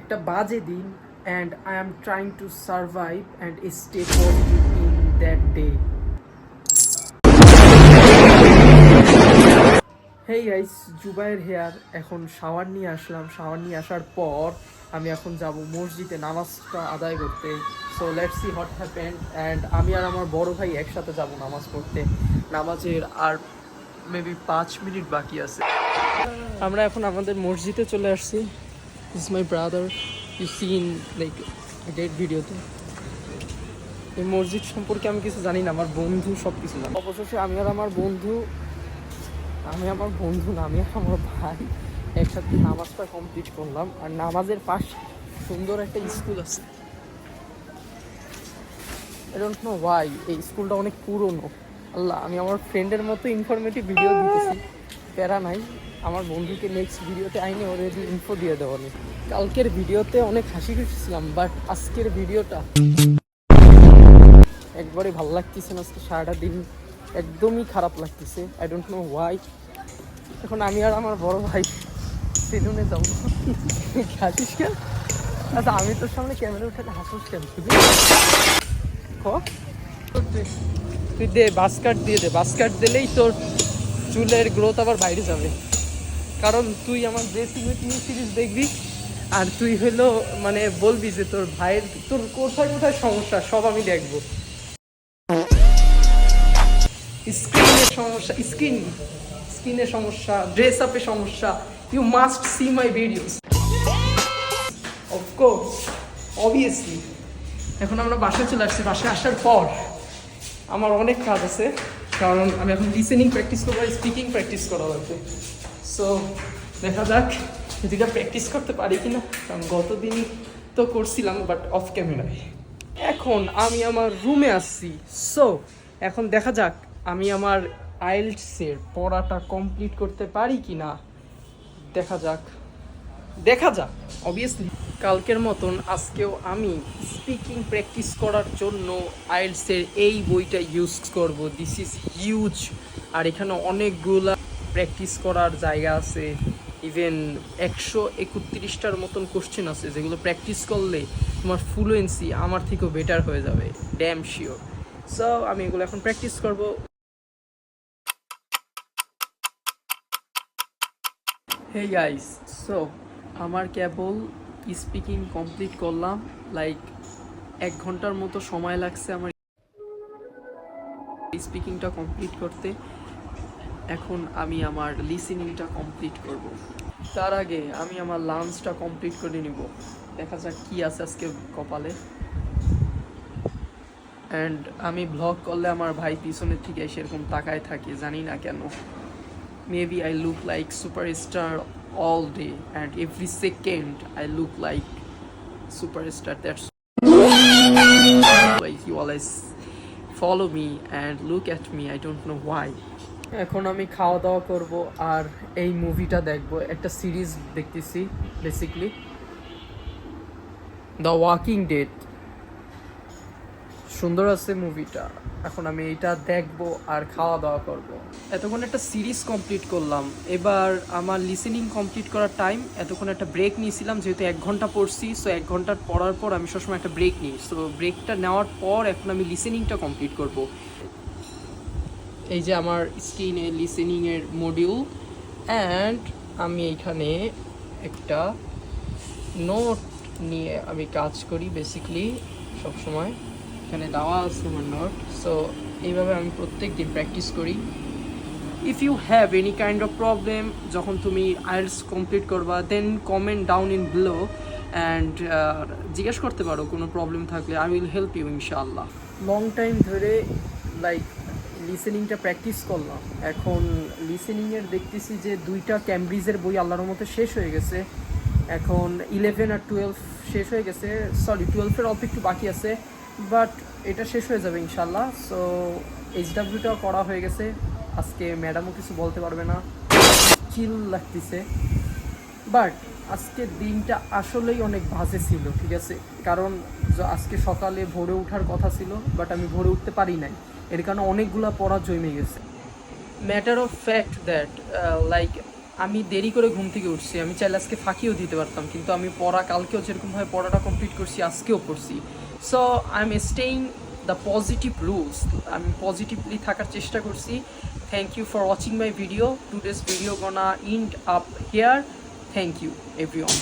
একটা বাজে দিন and I am trying to survive and stay positive in that day. Hey guys, Zubair here. এখন shower নিয়ে আসলাম। শাওয়ার নিয়ে আসার পর আমি এখন যাব মসজিদে নামাজটা আদায় করতে। So let's see what happen. And আমি আর আমার বড় ভাই একসাথে যাব নামাজ পড়তে। নামাজের আর মেবি 5 মিনিট বাকি আছে। আমরা এখন আমাদের মসজিদে চলে আসছি। This is my brother, you seen like that ভিডিওতে। এই মসজিদ সম্পর্কে আমি কিছু জানি না, আমার বন্ধু সব কিছু জানে। অবশেষে আমি আর আমার বন্ধু না, আমি আর আমার ভাই একসাথে নামাজটা কমপ্লিট করলাম। আর নামাজের পাশে সুন্দর একটা স্কুল আছে। আই ডোন্ট নো ওয়াই এই স্কুলটা অনেক পুরনো। আল্লাহ, আমি আমার ফ্রেন্ডের মতো ইনফরমেটিভ ভিডিও দিতেছি, প্যারা নাই। আমার বন্ধুকে নেক্সট ভিডিওতে আইনে অলরেডি ইনফো দিয়ে দেওয়া নেই। কালকের ভিডিওতে অনেক হাসি খুশিছিলাম, বাট আজকের ভিডিওটা একবারে ভালো লাগতেছে না। আজকে সারাটা দিন একদমই খারাপ লাগতেছে। I don't know Y. এখন আমি আর আমার বড় ভাই সেলুনে যাবো। হাসিস কেন? আচ্ছা, আমি তোর সামনে ক্যামেরা উঠাতে হাসিস কেন? তুই দে, বাস্কাট দিয়ে দে। বাস্কাট দিলেই তোর চুলের গ্রোথ আবার বাইরে যাবে। কারণ তুই আমার ড্রেসিং উইথ মি সিরিজ দেখবি, আর তুই হলো মানে বলবি যে তোর ভাইয়ের তোর কোথায় কোথায় সমস্যা সব আমি দেখবো। স্ক্রিনের সমস্যা, স্কিনের সমস্যা, ড্রেস আপের সমস্যা, you must see my videos of course, obviously. এখন আমরা বাসায় চলে আসছি। বাসায় আসার পর আমার অনেক কাজ আছে, কারণ আমি এখন লিসেনিং প্র্যাকটিস করবো, স্পিকিং প্র্যাকটিস করা লাগবে। সো দেখা যাক এদিকে প্র্যাকটিস করতে পারি কিনা, কারণ গতদিনই তো করছিলাম বাট অফ ক্যামেরায়। এখন আমি আমার রুমে আসছি। সো এখন দেখা যাক আমি আমার আইএলটিএসের পড়াটা কমপ্লিট করতে পারি কি না। দেখা যাক অবভিয়াসলি। কালকের মতন আজকেও আমি স্পিকিং প্র্যাকটিস করার জন্য আইএলটিএসের এই বইটা ইউজ করব। This is huge. আর এখানে অনেকগুলা প্র্যাকটিস করার জায়গা আছে। ইভেন 131টার মতন কোশ্চেন আছে, যেগুলো প্র্যাকটিস করলে তোমার ফ্লুয়েন্সি আমার থেকেও বেটার হয়ে যাবে, ড্যাম শিওর। সো আমি এগুলো এখন প্র্যাকটিস করব। হে গাইস, সো আমার কেবল স্পিকিং কমপ্লিট করলাম। লাইক 1 ঘন্টার মতো সময় লাগছে আমার স্পিকিংটা কমপ্লিট করতে। এখন আমি আমার লিসেনিংটা কমপ্লিট করব। তার আগে আমি আমার লাঞ্চটা কমপ্লিট করে নিব। দেখা যাক কী আছে আজকে কপালে। অ্যান্ড আমি ব্লগ করলে আমার ভাই পিছনের থেকে সেরকম তাকায় থাকে, জানি না কেন। Maybe I look like superstar all day and every second I look like superstar. That's why you always follow me and look at me. I don't know why. এখন আমি খাওয়া দাওয়া করব আর এই মুভিটা দেখব। একটা সিরিজ দেখতেছি বেসিক্যালি, দ্য ওয়াকিং ডেড। সুন্দর আছে মুভিটা। এখন আমি এটা দেখব আর খাওয়া দাওয়া করব। এতক্ষণ একটা সিরিজ কমপ্লিট করলাম, এবার আমার লিসেনিং কমপ্লিট করার টাইম। এতক্ষণ একটা ব্রেক নিয়েছিলাম, যেহেতু 1 ঘন্টা পড়ছি। সো 1 ঘন্টা পড়ার পর আমি সবসময় একটা ব্রেক নিই। সো ব্রেকটা নেওয়ার পর এখন আমি লিসেনিংটা কমপ্লিট করব। এই যে আমার স্ক্রিনে লিসেনিংয়ের মডিউল, অ্যান্ড আমি এইখানে একটা নোট নিয়ে আমি কাজ করি বেসিক্যালি সবসময়। এখানে দেওয়া আছে আমার নোট। সো এইভাবে আমি প্রত্যেক দিন প্র্যাকটিস করি। If you have any kind of problem যখন তুমি আইএলটিএস কমপ্লিট করবা, then comment down in below and জিজ্ঞেস করতে পারো কোনো প্রবলেম থাকলে। আই উইল হেল্প ইউ ইনশাআল্লাহ। লং টাইম ধরে লাইক লিসেনিংটা প্র্যাকটিস করলাম। এখন লিসেনিংয়ের দেখতেছি যে 2টা ক্যামব্রিজের বই আল্লাহর মতো শেষ হয়ে গেছে। এখন 11 আর 12 শেষ হয়ে গেছে। সরি, 12-এর অল্প একটু বাকি আছে, বাট এটা শেষ হয়ে যাবে ইনশাল্লাহ। সো এইচডাব্লিউটাও করা হয়ে গেছে। আজকে ম্যাডামও কিছু বলতে পারবে না, চিল লাগতেছে। বাট আজকের দিনটা আসলেই অনেক বাজে ছিল, ঠিক আছে? কারণ আজকে সকালে ভোরে ওঠার কথা ছিল, বাট আমি ভোরে উঠতে পারি নাই। এর কারণে অনেকগুলো পড়া জমে গেছে। Matter of fact that like আমি দেরি করে ঘুম থেকে উঠছি, আমি চাইলে আজকে ফাঁকিও দিতে পারতাম, কিন্তু আমি পড়া কালকেও যেরকমভাবে পড়াটা কমপ্লিট করছি আজকেও করছি। So I am staying the positive rules, আমি পজিটিভলি থাকার চেষ্টা করছি। Thank you for watching my video, today's video gonna end up here. Thank you everyone.